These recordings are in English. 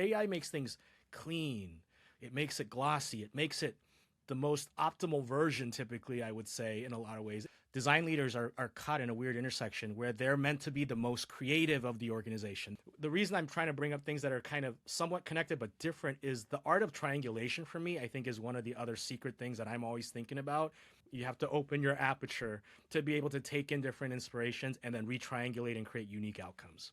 AI makes things clean. It makes it glossy. It makes it the most optimal version, typically, I would say, in a lot of ways. Design leaders are caught in a weird intersection where they're meant to be the most creative of the organization. The reason I'm trying to bring up things that are kind of somewhat connected but different is the art of triangulation for me, I think, is one of the other secret things that I'm always thinking about. You have to open your aperture to be able to take in different inspirations and then retriangulate and create unique outcomes.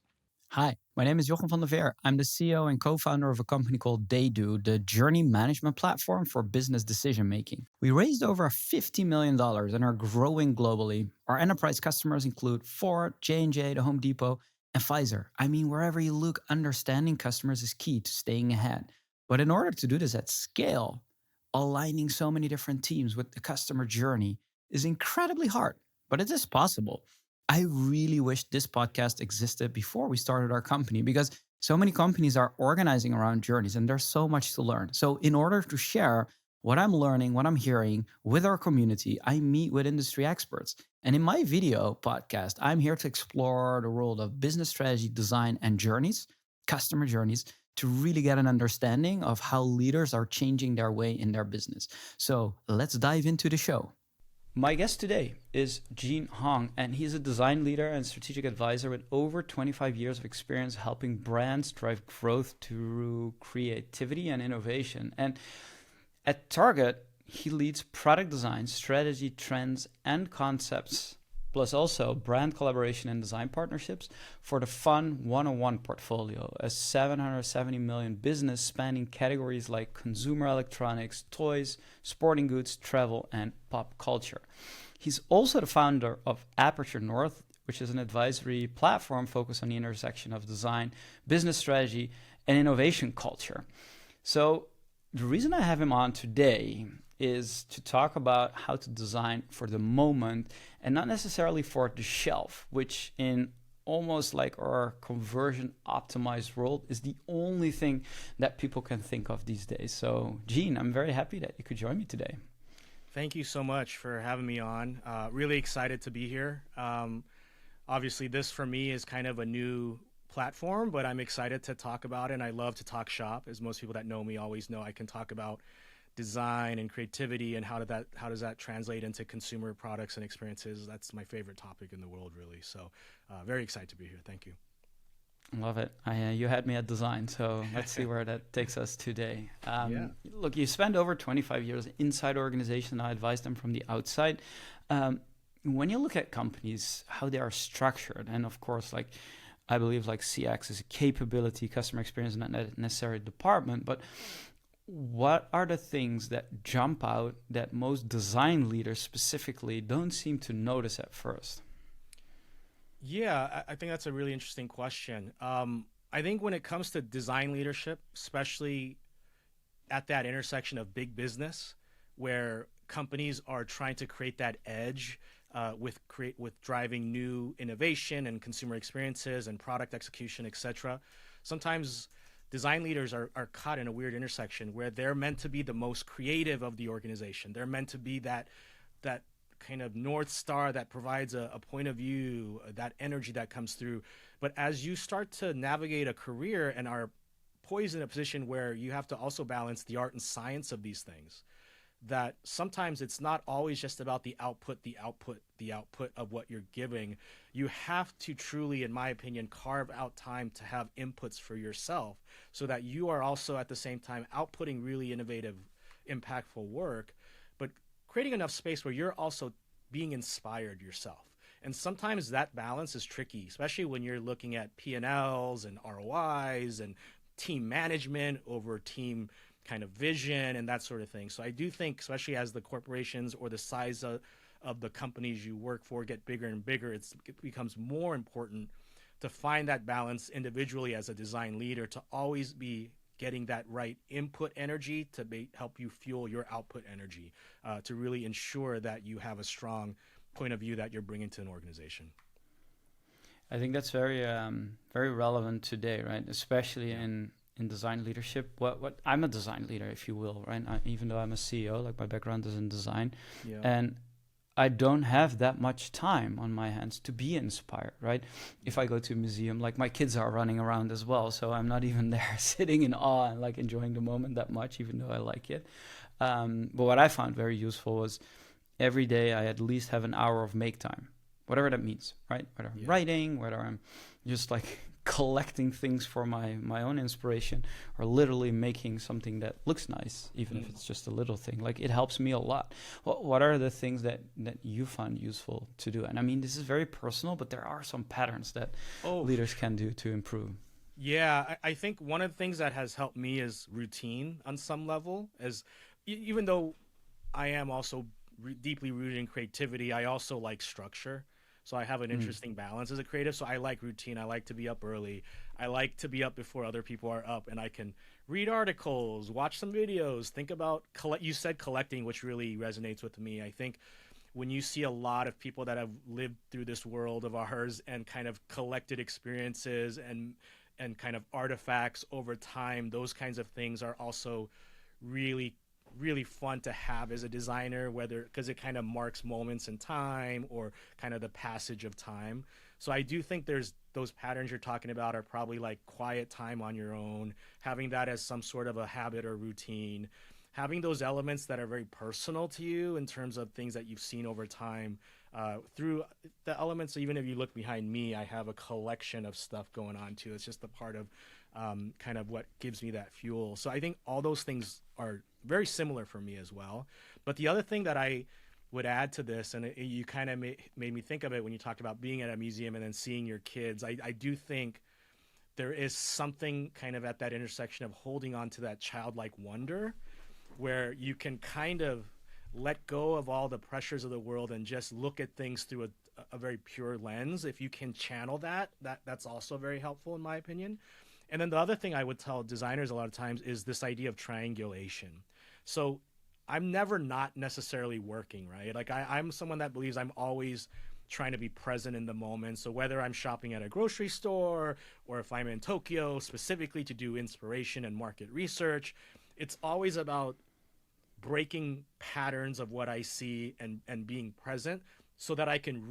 Hi, my name is Jochem van der Veer. I'm the CEO and co-founder of a company called TheyDo, the journey management platform for business decision making. We raised over $50 million and are growing globally. Our enterprise customers include Ford, J&J, the Home Depot, and Pfizer. I mean, wherever you look, understanding customers is key to staying ahead. But in order to do this at scale, aligning so many different teams with the customer journey is incredibly hard, but it is possible. I really wish this podcast existed before we started our company because so many companies are organizing around journeys and there's so much to learn. So, in order to share what I'm learning, what I'm hearing with our community, I meet with industry experts. And in my video podcast, I'm here to explore the world of business strategy, design, and journeys, customer journeys, to really get an understanding of how leaders are changing their way in their business. So, let's dive into the show. My guest today is Gene Hong, and he's a design leader and strategic advisor with over 25 years of experience helping brands drive growth through creativity and innovation. And at Target, he leads product design, strategy, trends, and concepts, plus also brand collaboration and design partnerships for the Fun 101 portfolio, a $770 million business spanning categories like consumer electronics, toys, sporting goods, travel, and pop culture. He's also the founder of Aperture North, which is an advisory platform focused on the intersection of design, business strategy, and innovation culture. So the reason I have him on today is to talk about how to design for the moment and not necessarily for the shelf, which in almost like our conversion optimized world is the only thing that people can think of these days. So Gene, I'm very happy that you could join me today. Thank you so much for having me on. Really excited to be here. Obviously, this for me is kind of a new platform, but I'm excited to talk about it. And I love to talk shop. As most people that know me always know, I can talk about design and creativity and how does that translate into consumer products and experiences. That's my favorite topic in the world, really. So very excited to be here. Thank you. Love it. You had me at design, so let's see where that takes us today. Look, you spent over 25 years inside organizations. I advise them from the outside. When you look at companies, how they are structured, and of course, like I believe like CX is a capability, customer experience, not necessarily department, but what are the things that jump out that most design leaders specifically don't seem to notice at first? Yeah, I think that's a really interesting question. I think when it comes to design leadership, especially at that intersection of big business, where companies are trying to create that edge with driving new innovation and consumer experiences and product execution, etc. Sometimes design leaders are caught in a weird intersection where they're meant to be the most creative of the organization. They're meant to be that kind of North Star that provides a point of view, that energy that comes through. But as you start to navigate a career and are poised in a position where you have to also balance the art and science of these things, that sometimes it's not always just about the output of what you're giving. You have to truly, in my opinion, carve out time to have inputs for yourself so that you are also at the same time outputting really innovative, impactful work, but creating enough space where you're also being inspired yourself. And sometimes that balance is tricky, especially when you're looking at P&Ls and ROIs and team management over team kind of vision and that sort of thing. So I do think, especially as the corporations or the size of the companies you work for get bigger and bigger, it becomes more important to find that balance individually as a design leader, to always be getting that right input energy to help you fuel your output energy, to really ensure that you have a strong point of view that you're bringing to an organization. I think that's very very relevant today, right? Especially in design leadership. What I'm a design leader, if you will, right? Even though I'm a CEO, like my background is in design, and I don't have that much time on my hands to be inspired, right? If I go to a museum, like my kids are running around as well, so I'm not even there sitting in awe and like enjoying the moment that much, even though I like it. But what I found very useful was every day I at least have an hour of make time, whatever that means, right? Whether I'm Yeah. writing, whether I'm just like collecting things for my own inspiration, or literally making something that looks nice, even if Mm. it's just a little thing. Like it helps me a lot. What are the things that you find useful to do? And I mean, this is very personal, but there are some patterns that Oh, for leaders sure. can do to improve. Yeah, I think one of the things that has helped me is routine on some level. As even though I am also deeply rooted in creativity, I also like structure. So I have an Mm. interesting balance as a creative. So I like routine. I like to be up early. I like to be up before other people are up, and I can read articles, watch some videos, think about collect. You said collecting, which really resonates with me. I think when you see a lot of people that have lived through this world of ours and kind of collected experiences and kind of artifacts over time, those kinds of things are also really really fun to have as a designer, whether because it kind of marks moments in time or kind of the passage of time. So I do think there's those patterns you're talking about are probably like quiet time on your own, having that as some sort of a habit or routine, having those elements that are very personal to you in terms of things that you've seen over time, through the elements. Even if you look behind me, I have a collection of stuff going on too. It's just a part of kind of what gives me that fuel. So I think all those things are very similar for me as well. But the other thing that I would add to this, and you kind of made me think of it when you talked about being at a museum and then seeing your kids, I do think there is something kind of at that intersection of holding on to that childlike wonder where you can kind of let go of all the pressures of the world and just look at things through a very pure lens. If you can channel that's also very helpful in my opinion. And then the other thing I would tell designers a lot of times is this idea of triangulation. So I'm never not necessarily working, right? Like I'm someone that believes I'm always trying to be present in the moment. So whether I'm shopping at a grocery store or if I'm in Tokyo specifically to do inspiration and market research, it's always about breaking patterns of what I see and being present so that I can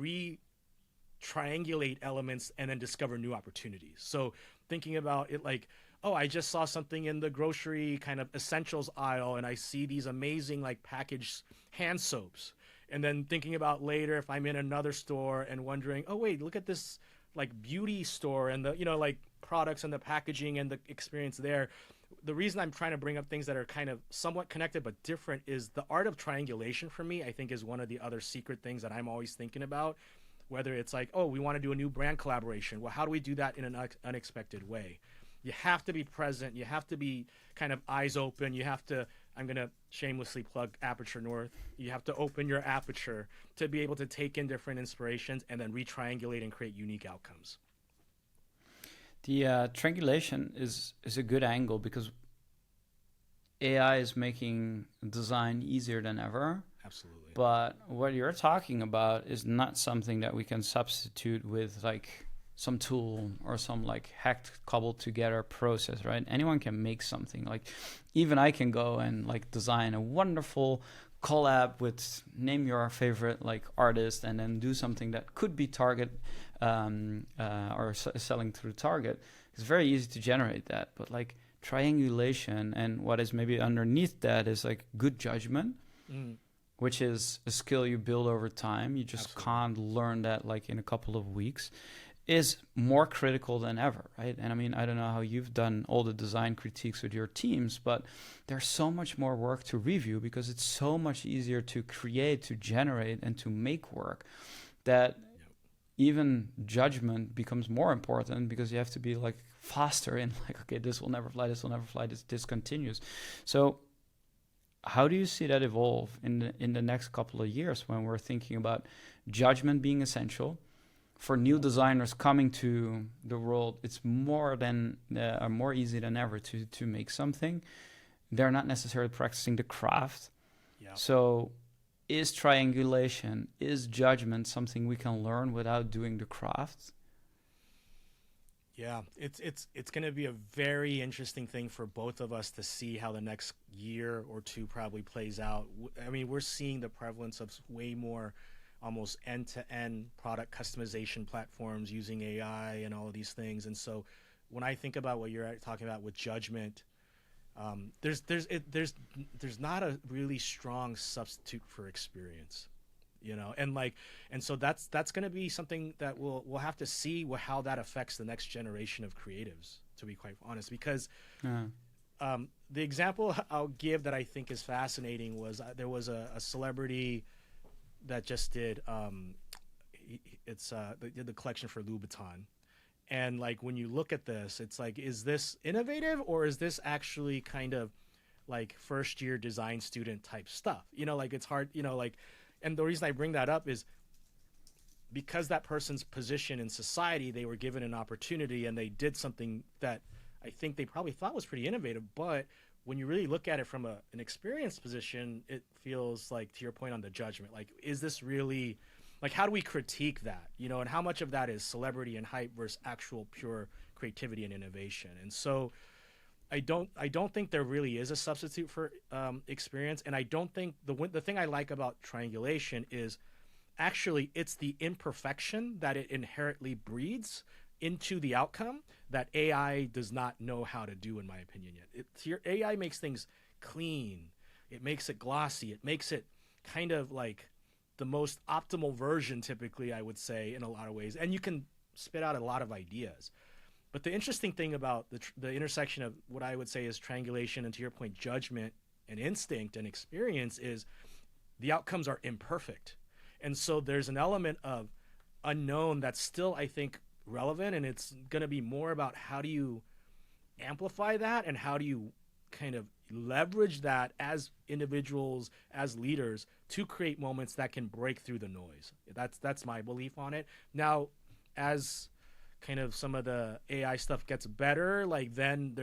triangulate elements and then discover new opportunities. So thinking about it like, oh, I just saw something in the grocery kind of essentials aisle and I see these amazing like packaged hand soaps. And then thinking about later if I'm in another store and wondering, oh wait, look at this like beauty store and the like products and the packaging and the experience there. The reason I'm trying to bring up things that are kind of somewhat connected but different is the art of triangulation for me, I think is one of the other secret things that I'm always thinking about. Whether it's like, oh, we want to do a new brand collaboration. Well, how do we do that in an unexpected way? You have to be present. You have to be kind of eyes open. You have to, I'm going to shamelessly plug Aperture North. You have to open your aperture to be able to take in different inspirations and then retriangulate and create unique outcomes. The triangulation is a good angle because AI is making design easier than ever. Absolutely. But what you're talking about is not something that we can substitute with like some tool or some like hacked cobbled together process, right? Anyone can make something. Like even I can go and like design a wonderful collab with name your favorite like artist and then do something that could be Target or selling through Target. It's very easy to generate that, but like triangulation and what is maybe underneath that is like good judgment, Mm, which is a skill you build over time. You just absolutely. can't learn that like in a couple of weeks, is more critical than ever, right? And I mean, I don't know how you've done all the design critiques with your teams, but there's so much more work to review because it's so much easier to create, to generate, and to make work that Yep. even judgment becomes more important because you have to be like faster in like, okay, this will never fly, this will never fly, this continues. So how do you see that evolve in the next couple of years when we're thinking about judgment being essential for new Yep. designers coming to the world? It's more easy than ever to make something. They're not necessarily practicing the craft. Yep. So is triangulation, is judgment something we can learn without doing the craft? Yeah, it's going to be a very interesting thing for both of us to see how the next year or two probably plays out. I mean, we're seeing the prevalence of way more. almost end-to-end product customization platforms using AI and all of these things. And so when I think about what you're talking about with judgment, there's not a really strong substitute for experience, and and so that's going to be something that we'll have to see how that affects the next generation of creatives, to be quite honest, because Yeah. the example I'll give that I think is fascinating was there was a celebrity that just did they did the collection for Louboutin. And like when you look at this, it's like, is this innovative or is this actually kind of like first year design student type stuff? Like it's hard, and the reason I bring that up is because that person's position in society, they were given an opportunity and they did something that I think they probably thought was pretty innovative. But when you really look at it from an experienced position, it feels like, to your point on the judgment, like, is this really, like, how do we critique that, and how much of that is celebrity and hype versus actual pure creativity and innovation? And so I don't think there really is a substitute for experience. And I don't think the thing I like about triangulation is actually it's the imperfection that it inherently breeds into the outcome that AI does not know how to do, in my opinion, yet. Your AI makes things clean, it makes it glossy, it makes it kind of like the most optimal version, typically, I would say, in a lot of ways, and you can spit out a lot of ideas. But the interesting thing about the intersection of what I would say is triangulation and, to your point, judgment and instinct and experience is the outcomes are imperfect. And so there's an element of unknown that's still, I think, relevant. And it's going to be more about how do you amplify that and how do you kind of leverage that as individuals, as leaders, to create moments that can break through the noise. That's my belief on it. Now, as kind of some of the AI stuff gets better, like then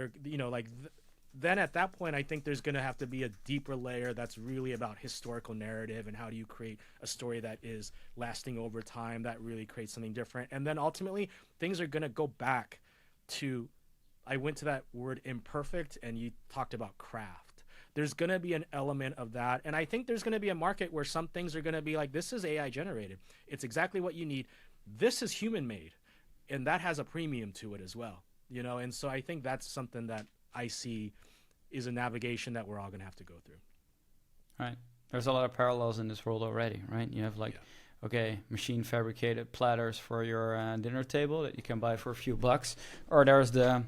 then at that point, I think there's going to have to be a deeper layer that's really about historical narrative and how do you create a story that is lasting over time, that really creates something different. And then ultimately, things are going to go back to, I went to that word imperfect, and you talked about craft. There's going to be an element of that. And I think there's going to be a market where some things are going to be like, this is AI generated. It's exactly what you need. This is human made. And that has a premium to it as well, And so I think that's something that I see is a navigation that we're all going to have to go through. Right. There's a lot of parallels in this world already, right? You have okay, machine fabricated platters for your dinner table that you can buy for a few bucks. Or there's the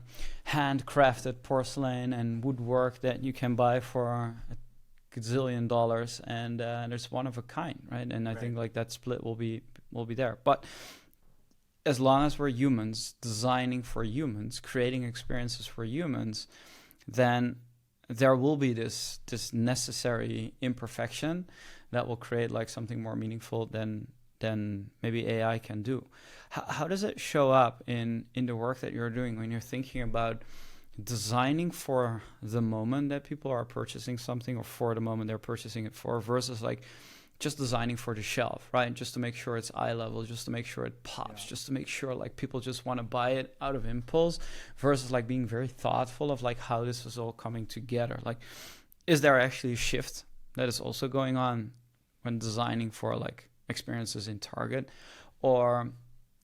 handcrafted porcelain and woodwork that you can buy for a gazillion dollars. And there's one of a kind, right? And I think like that split will be there. But as long as we're humans, designing for humans, creating experiences for humans, then there will be this necessary imperfection that will create like something more meaningful than maybe AI can do. How does it show up in the work that you're doing when you're thinking about designing for the moment that people are purchasing something, or for the moment they're purchasing it for, versus like just designing for the shelf, right? Just to make sure it's eye level, just to make sure it pops, just to make sure like people just want to buy it out of impulse, versus like being very thoughtful of like how this is all coming together. Like, is there actually a shift that is also going on when designing for like experiences in Target? Or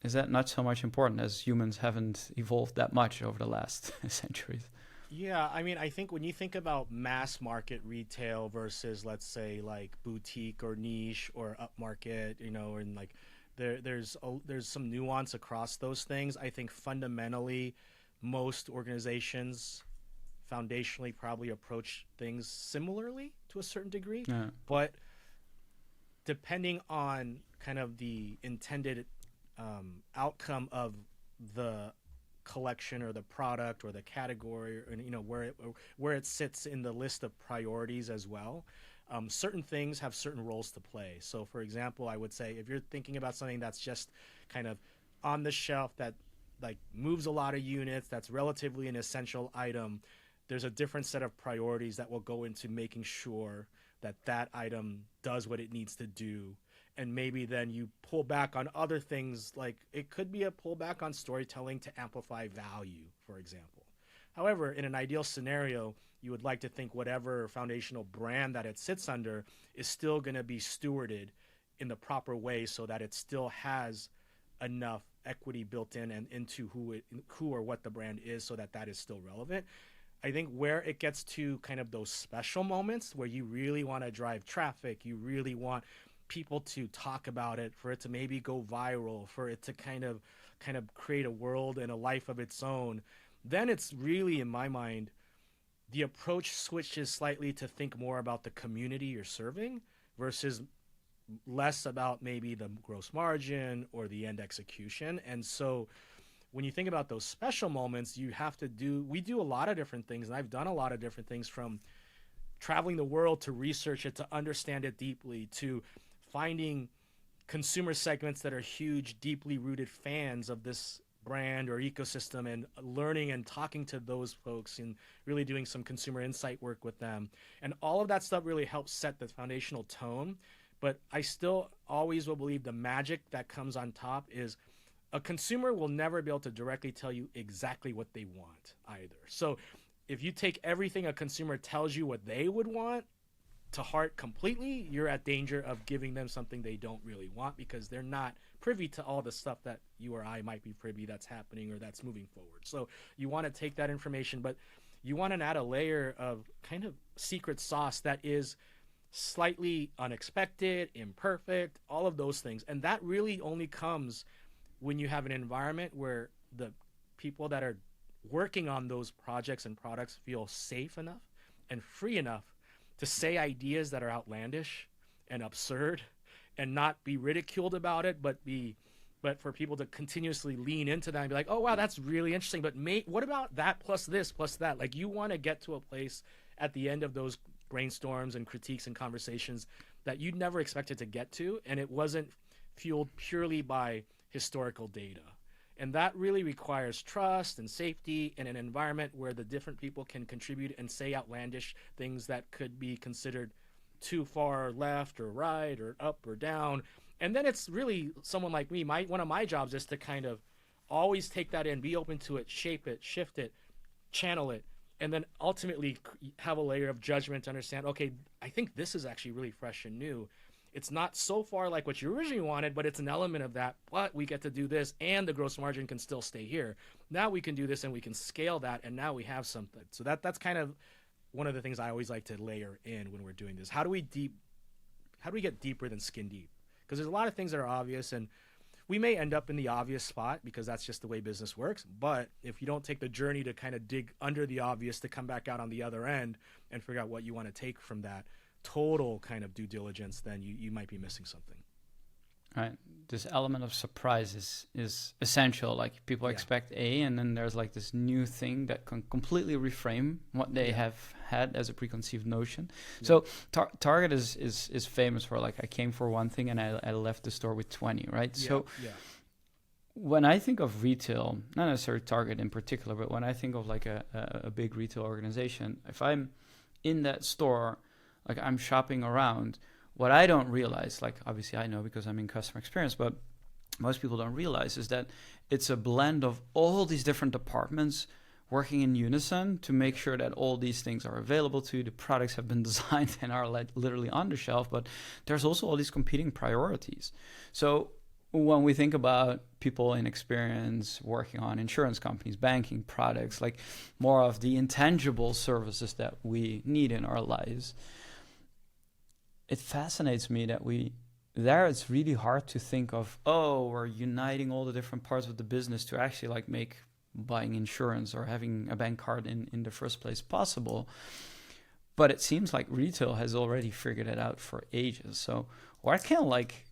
is that not so much important, as humans haven't evolved that much over the last centuries? Yeah, I mean, I think when you think about mass market retail versus, let's say, like boutique or niche or upmarket, and like there's some nuance across those things. I think fundamentally, most organizations foundationally probably approach things similarly to a certain degree, Yeah. but depending on kind of the intended outcome of the collection or the product or the category, and where it sits in the list of priorities as well. Certain things have certain roles to play. So, for example, I would say if you're thinking about something that's just kind of on the shelf that like moves a lot of units, that's relatively an essential item, there's a different set of priorities that will go into making sure that that item does what it needs to do. And maybe then you pull back on other things, like it could be a pullback on storytelling to amplify value, for example. However, in an ideal scenario, you would like to think whatever foundational brand that it sits under is still going to be stewarded in the proper way so that it still has enough equity built in and into who or what the brand is, so that that is still relevant. I think where it gets to kind of those special moments where you really want to drive traffic, you really want people to talk about it, for it to maybe go viral, for it to kind of create a world and a life of its own, then it's really, in my mind, the approach switches slightly to think more about the community you're serving versus less about maybe the gross margin or the end execution. And so when you think about those special moments, we do a lot of different things. And I've done a lot of different things, from traveling the world to research it, to understand it deeply, to finding consumer segments that are huge, deeply rooted fans of this brand or ecosystem, and learning and talking to those folks and really doing some consumer insight work with them. And all of that stuff really helps set the foundational tone. But I still always will believe the magic that comes on top is a consumer will never be able to directly tell you exactly what they want either. So if you take everything a consumer tells you what they would want to heart completely, you're at danger of giving them something they don't really want, because they're not privy to all the stuff that you or I might be privy that's happening or that's moving forward. So you want to take that information, but you want to add a layer of kind of secret sauce that is slightly unexpected, imperfect, all of those things. And that really only comes when you have an environment where the people that are working on those projects and products feel safe enough and free enough to say ideas that are outlandish and absurd, and not be ridiculed about it, but for people to continuously lean into that and be like, oh wow, that's really interesting, but what about that plus this plus that? Like, you want to get to a place at the end of those brainstorms and critiques and conversations that you'd never expected to get to, and it wasn't fueled purely by historical data. And that really requires trust and safety in an environment where the different people can contribute and say outlandish things that could be considered too far left or right or up or down. And then it's really someone like me, one of my jobs is to kind of always take that in, be open to it, shape it, shift it, channel it, and then ultimately have a layer of judgment to understand, okay, I think this is actually really fresh and new. It's not so far like what you originally wanted, but it's an element of that. But we get to do this, and the gross margin can still stay here. Now we can do this, and we can scale that, and now we have something. So that's kind of one of the things I always like to layer in when we're doing this. How do we get deeper than skin deep? Because there's a lot of things that are obvious, and we may end up in the obvious spot because that's just the way business works. But if you don't take the journey to kind of dig under the obvious to come back out on the other end and figure out what you want to take from that total kind of due diligence, then you might be missing something. Right. This element of surprise is essential. Like, people expect A, and then there's like this new thing that can completely reframe what they have had as a preconceived notion. So Target is famous for, like, I came for one thing and I left the store with 20, right? So when I think of retail, not necessarily Target in particular, but when I think of like a big retail organization, if I'm in that store, like, I'm shopping around, what I don't realize, like, obviously I know because I'm in customer experience, but most people don't realize, is that it's a blend of all these different departments working in unison to make sure that all these things are available to you. The products have been designed and are literally on the shelf, but there's also all these competing priorities. So when we think about people in experience working on insurance companies, banking products, like more of the intangible services that we need in our lives, it fascinates me that it's really hard to think of, oh, we're uniting all the different parts of the business to actually like make buying insurance or having a bank card in the first place possible. But it seems like retail has already figured it out for ages. So why can't like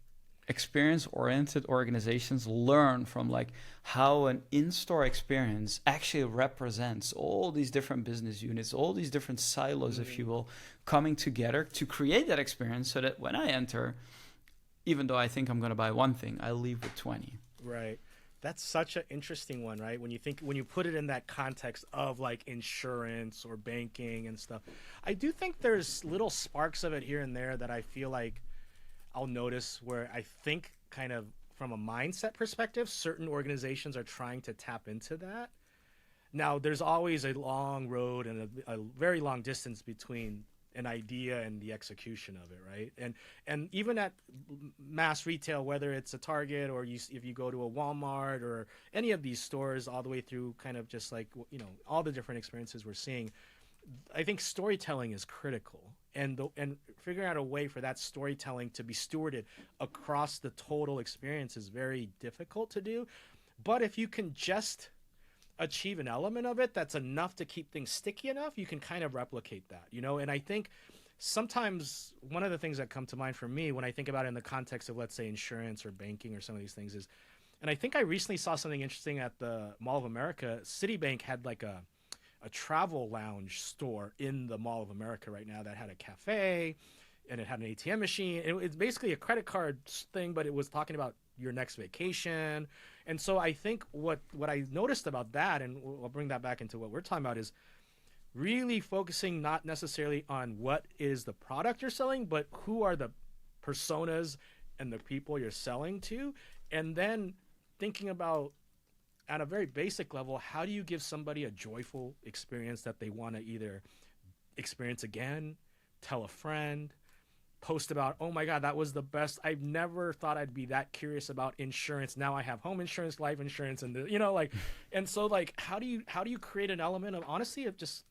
experience-oriented organizations learn from like how an in-store experience actually represents all these different business units, all these different silos, if you will, coming together to create that experience, so that when I enter, even though I think I'm going to buy one thing, I leave with 20. Right. That's such an interesting one, right? When you put it in that context of like insurance or banking and stuff, I do think there's little sparks of it here and there that I feel like I'll notice, where I think kind of from a mindset perspective, certain organizations are trying to tap into that. Now, there's always a long road and a very long distance between an idea and the execution of it, right? And even at mass retail, whether it's a Target or if you go to a Walmart or any of these stores, all the way through kind of just like all the different experiences we're seeing, I think storytelling is critical, and figuring out a way for that storytelling to be stewarded across the total experience is very difficult to do. But if you can just achieve an element of it that's enough to keep things sticky enough, you can kind of replicate that, And I think sometimes one of the things that come to mind for me when I think about it in the context of, let's say, insurance or banking or some of these things is, and I think I recently saw something interesting at the Mall of America. Citibank had like a travel lounge store in the Mall of America right now that had a cafe and it had an ATM machine. It's basically a credit card thing, but it was talking about your next vacation. And so I think what I noticed about that, and I'll bring that back into what we're talking about, is really focusing not necessarily on what is the product you're selling, but who are the personas and the people you're selling to. And then thinking about, at a very basic level, how do you give somebody a joyful experience that they want to either experience again, tell a friend, post about, oh my God, that was the best. I've never thought I'd be that curious about insurance. Now I have home insurance, life insurance, and and so like, how do you create an element of, honestly, of just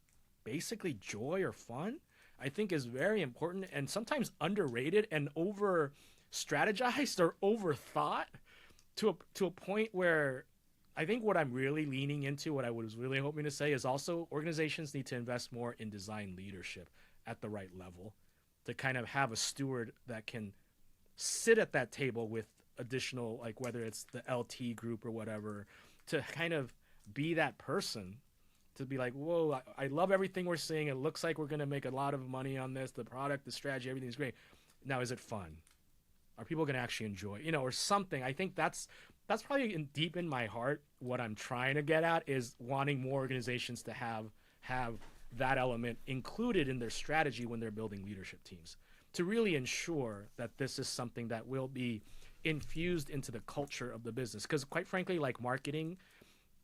basically joy or fun? I think is very important and sometimes underrated and over strategized or overthought to a point where I think what I'm really leaning into, what I was really hoping to say, is also organizations need to invest more in design leadership at the right level to kind of have a steward that can sit at that table with additional, like whether it's the LT group or whatever, to kind of be that person to be like, whoa, I love everything we're seeing. It looks like we're going to make a lot of money on this. The product, the strategy, everything's great. Now, is it fun? Are people going to actually enjoy, or something? I think that's probably deep in my heart. What I'm trying to get at is wanting more organizations to have that element included in their strategy when they're building leadership teams, to really ensure that this is something that will be infused into the culture of the business. Because quite frankly, like marketing,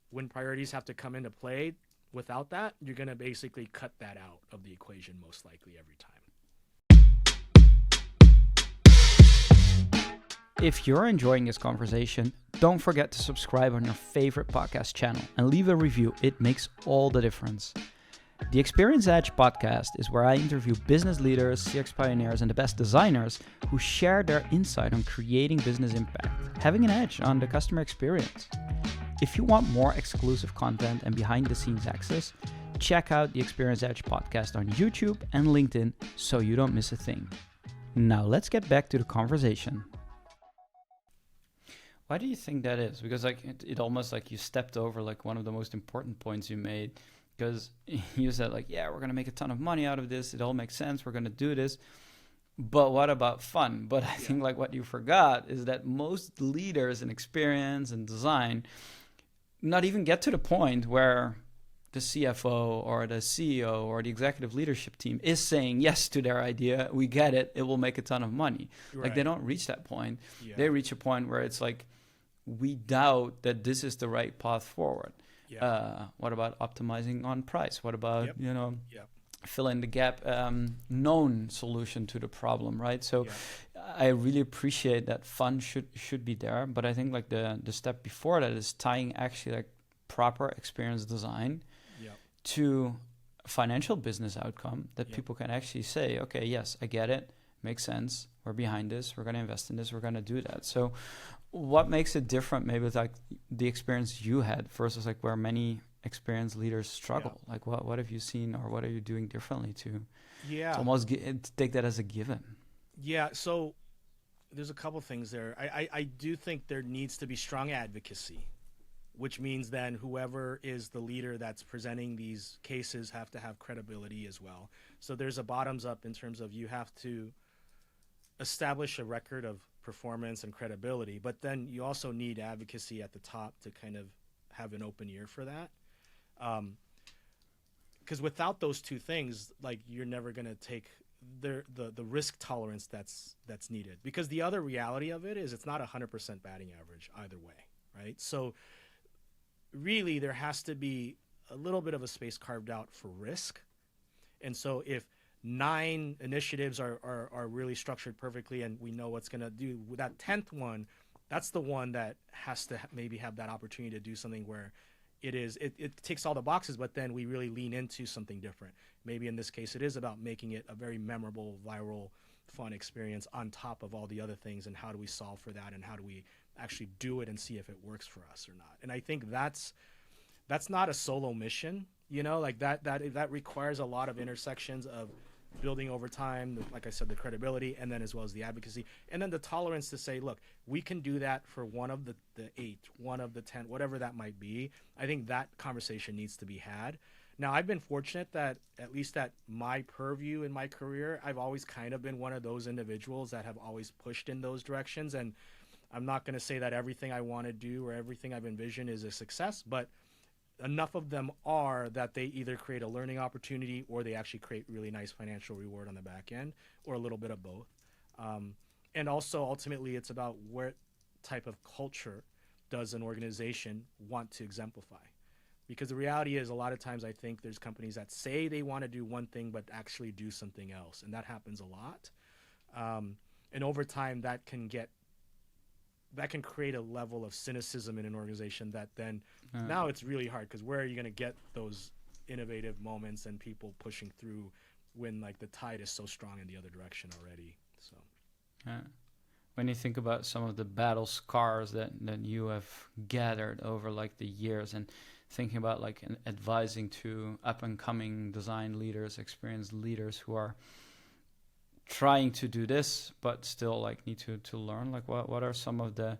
when priorities have to come into play, without that, you're going to basically cut that out of the equation most likely every time. If you're enjoying this conversation, don't forget to subscribe on your favorite podcast channel and leave a review. It makes all the difference. The Experience Edge podcast is where I interview business leaders, CX pioneers, and the best designers who share their insight on creating business impact, having an edge on the customer experience. If you want more exclusive content and behind-the-scenes access, check out the Experience Edge podcast on YouTube and LinkedIn so you don't miss a thing. Now let's get back to the conversation. Why do you think that is? Because like it almost like you stepped over like one of the most important points you made, because you said like, yeah, we're going to make a ton of money out of this. It all makes sense. We're going to do this. But what about fun? But I think like what you forgot is that most leaders in experience and design not even get to the point where the CFO or the CEO or the executive leadership team is saying yes to their idea. We get it. It will make a ton of money. Right. Like they don't reach that point. Yeah. They reach a point where it's like, we doubt that this is the right path forward. Yeah. What about optimizing on price? What about, fill in the gap, known solution to the problem, right? So I really appreciate that fun should be there. But I think like the step before that is tying actually like proper experience design to financial business outcome that people can actually say, okay, yes, I get it. Makes sense. We're behind this. We're going to invest in this. We're going to do that. So what makes it different maybe with like the experience you had versus like where many experienced leaders struggle? Like what have you seen or what are you doing differently to almost take that as a given? Yeah. So there's a couple things there. I do think there needs to be strong advocacy, which means then whoever is the leader that's presenting these cases have to have credibility as well. So there's a bottoms up in terms of you have to establish a record of performance and credibility, but then you also need advocacy at the top to kind of have an open ear for that. Because without those two things, like you're never going to take the risk tolerance that's needed. Because the other reality of it is it's not 100% batting average either way, right? So really there has to be a little bit of a space carved out for risk. And so if 9 initiatives are really structured perfectly and we know what's going to do. That 10th one, that's the one that has to maybe have that opportunity to do something where it ticks all the boxes, but then we really lean into something different. Maybe in this case, it is about making it a very memorable, viral, fun experience on top of all the other things. And how do we solve for that? And how do we actually do it and see if it works for us or not? And I think that's not a solo mission, like that requires a lot of intersections of building over time, like I said, the credibility, and then as well as the advocacy, and then the tolerance to say, look, we can do that for one of the 8, one of the 10, whatever that might be. I think that conversation needs to be had. Now, I've been fortunate that at least at my purview in my career, I've always kind of been one of those individuals that have always pushed in those directions. And I'm not going to say that everything I want to do or everything I've envisioned is a success, but enough of them are that they either create a learning opportunity or they actually create really nice financial reward on the back end, or a little bit of both. And also, ultimately, it's about what type of culture does an organization want to exemplify. Because the reality is, a lot of times I think there's companies that say they want to do one thing but actually do something else, and that happens a lot. And over time, that can create a level of cynicism in an organization that then now it's really hard, because where are you going to get those innovative moments and people pushing through when like the tide is so strong in the other direction already? So Yeah. When you think about some of the battle scars that you have gathered over like the years, and thinking about like advising to up and coming design leaders, experienced leaders who are trying to do this but still like need to learn, like what are some of the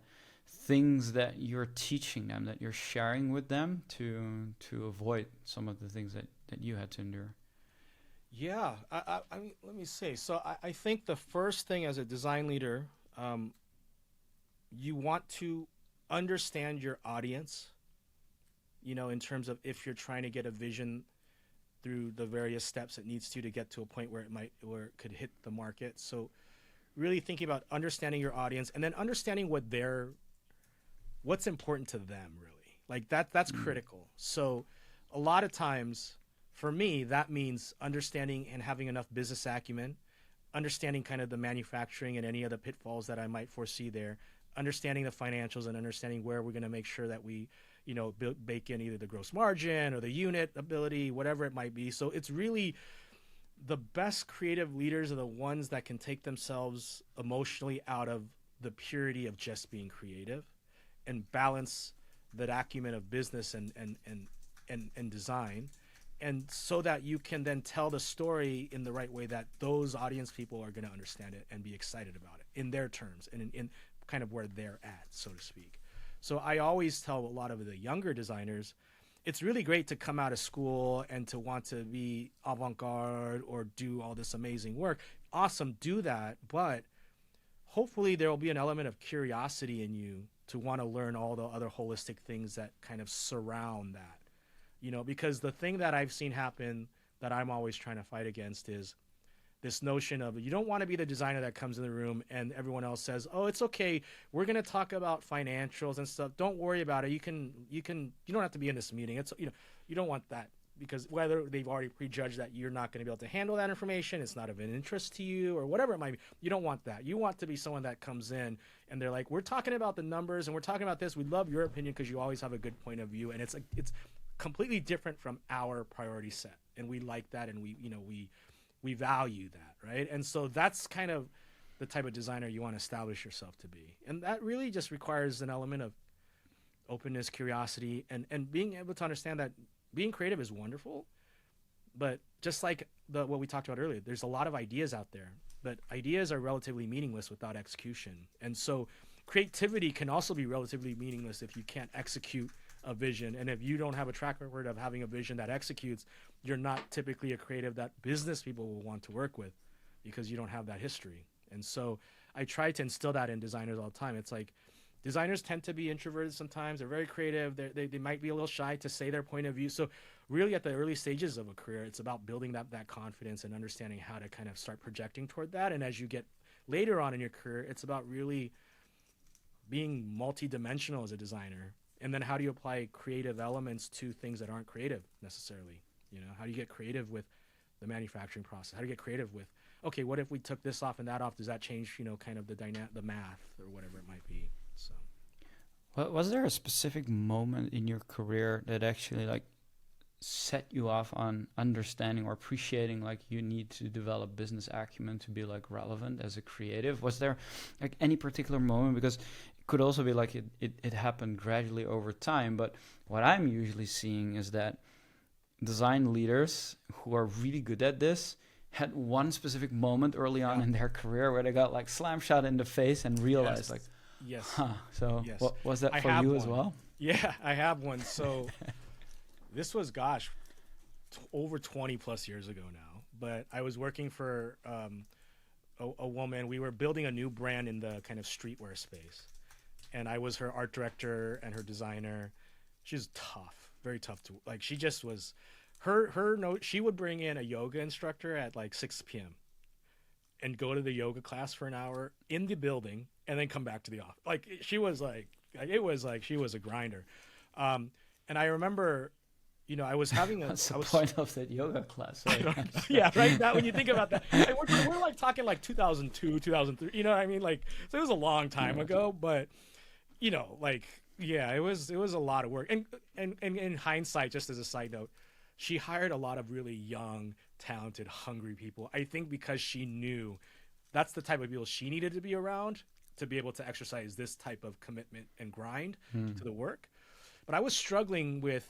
things that you're teaching them, that you're sharing with them to avoid some of the things that you had to endure? yeah, I mean, let me say. So I think the first thing as a design leader, you want to understand your audience, in terms of if you're trying to get a vision through the various steps it needs to get to a point where it could hit the market. So really thinking about understanding your audience, and then understanding what's important to them, really. Like that's critical. So a lot of times for me, that means understanding and having enough business acumen, understanding kind of the manufacturing and any other pitfalls that I might foresee there, understanding the financials and understanding where we're going to make sure that we, bake in either the gross margin or the unit ability, whatever it might be. So it's really the best creative leaders are the ones that can take themselves emotionally out of the purity of just being creative and balance that acumen of business and design, and so that you can then tell the story in the right way that those audience people are going to understand it and be excited about it in their terms and in kind of where they're at, so to speak. So I always tell a lot of the younger designers, it's really great to come out of school and to want to be avant-garde or do all this amazing work. Awesome, do that, but hopefully there will be an element of curiosity in you to want to learn all the other holistic things that kind of surround that. Because the thing that I've seen happen that I'm always trying to fight against is this notion of, you don't want to be the designer that comes in the room and everyone else says, "Oh, it's okay. We're going to talk about financials and stuff. Don't worry about it. You don't have to be in this meeting." It's, you don't want that, because whether they've already prejudged that you're not going to be able to handle that information, it's not of an interest to you or whatever it might be. You don't want that. You want to be someone that comes in and they're like, "We're talking about the numbers and we're talking about this. We love your opinion because you always have a good point of view." And it's completely different from our priority set. And we like that. And we value that, right? And so that's kind of the type of designer you want to establish yourself to be. And that really just requires an element of openness, curiosity, and being able to understand that being creative is wonderful, but just like what we talked about earlier, there's a lot of ideas out there, but ideas are relatively meaningless without execution. And so creativity can also be relatively meaningless if you can't execute a vision. And if you don't have a track record of having a vision that executes, you're not typically a creative that business people will want to work with, because you don't have that history. And so I try to instill that in designers all the time. It's like, designers tend to be introverted sometimes. They're very creative. They might be a little shy to say their point of view. So really at the early stages of a career, it's about building that confidence and understanding how to kind of start projecting toward that. And as you get later on in your career, it's about really being multidimensional as a designer. And then how do you apply creative elements to things that aren't creative necessarily? How do you get creative with the manufacturing process, how to get creative with, okay, what if we took this off and that off? Does that change, kind of the math or whatever it might be? So Was there a specific moment in your career that actually like set you off on understanding or appreciating like you need to develop business acumen to be like relevant as a creative? Was there like any particular moment? Because it could also be like it happened gradually over time, but what I'm usually seeing is that design leaders who are really good at this had one specific moment early on yeah, in their career where they got like slam shot in the face and realized like, yes, yes, huh. So yes. what was that I for have you as one. well? Yeah, I have one. So this was, gosh, over 20 plus years ago now. But I was working for a woman. We were building a new brand in the kind of streetwear space, and I was her art director and her designer. She's tough, very tough to like. She just was. Her note. She would bring in a yoga instructor at like 6 p.m. and go to the yoga class for an hour in the building, and then come back to the office. Like she was like, it was like she was a grinder. Um, and I remember, I was having a, What's the I was point of that yoga class? I Sorry. don't, yeah, right. That when you think about that, and we're like talking like 2002, 2003. You know what I mean? Like, so it was a long time Yeah. ago, but like, yeah, it was a lot of work. And in hindsight, just as a side note, she hired a lot of really young, talented, hungry people. I think because she knew that's the type of people she needed to be around to be able to exercise this type of commitment and grind Hmm. to the work. But I was struggling with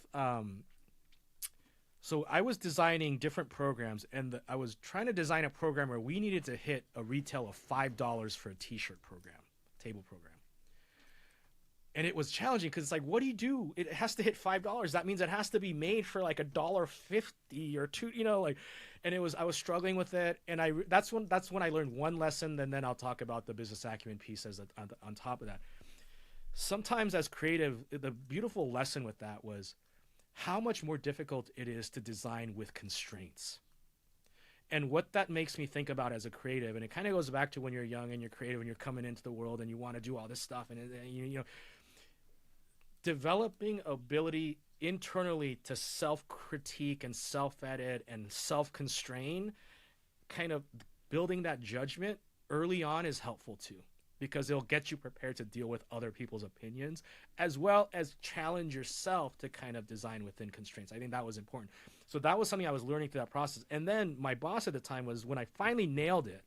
so I was designing different programs, and I was trying to design a program where we needed to hit a retail of $5 for a T-shirt program, table program. And it was challenging because it's like, what do you do? It has to hit $5. That means it has to be made for like $1.50 or two, like. And I was struggling with it, and that's when I learned one lesson. And then I'll talk about the business acumen piece on top of that. Sometimes as creative, the beautiful lesson with that was how much more difficult it is to design with constraints. And what that makes me think about as a creative, and it kind of goes back to when you're young and you're creative and you're coming into the world and you want to do all this stuff, and developing ability internally to self-critique and self-edit and self-constrain, kind of building that judgment early on is helpful too, because it'll get you prepared to deal with other people's opinions, as well as challenge yourself to kind of design within constraints. I think that was important. So that was something I was learning through that process. And then my boss at the time was, when I finally nailed it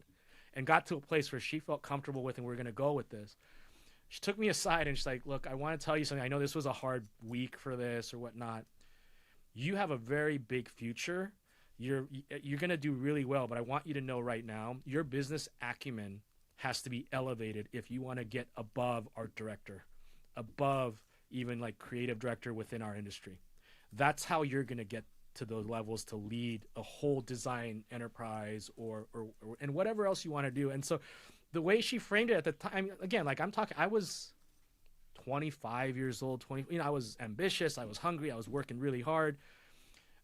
and got to a place where she felt comfortable with and we are going to go with this, she took me aside and she's like, look, I want to tell you something. I know this was a hard week for this or whatnot. You have a very big future. You're going to do really well, but I want you to know right now, your business acumen has to be elevated if you want to get above art director, above even like creative director within our industry. That's how you're going to get to those levels to lead a whole design enterprise or and whatever else you want to do. And so the way she framed it at the time, again, like I was 25 years old, 20, I was ambitious, I was hungry, I was working really hard.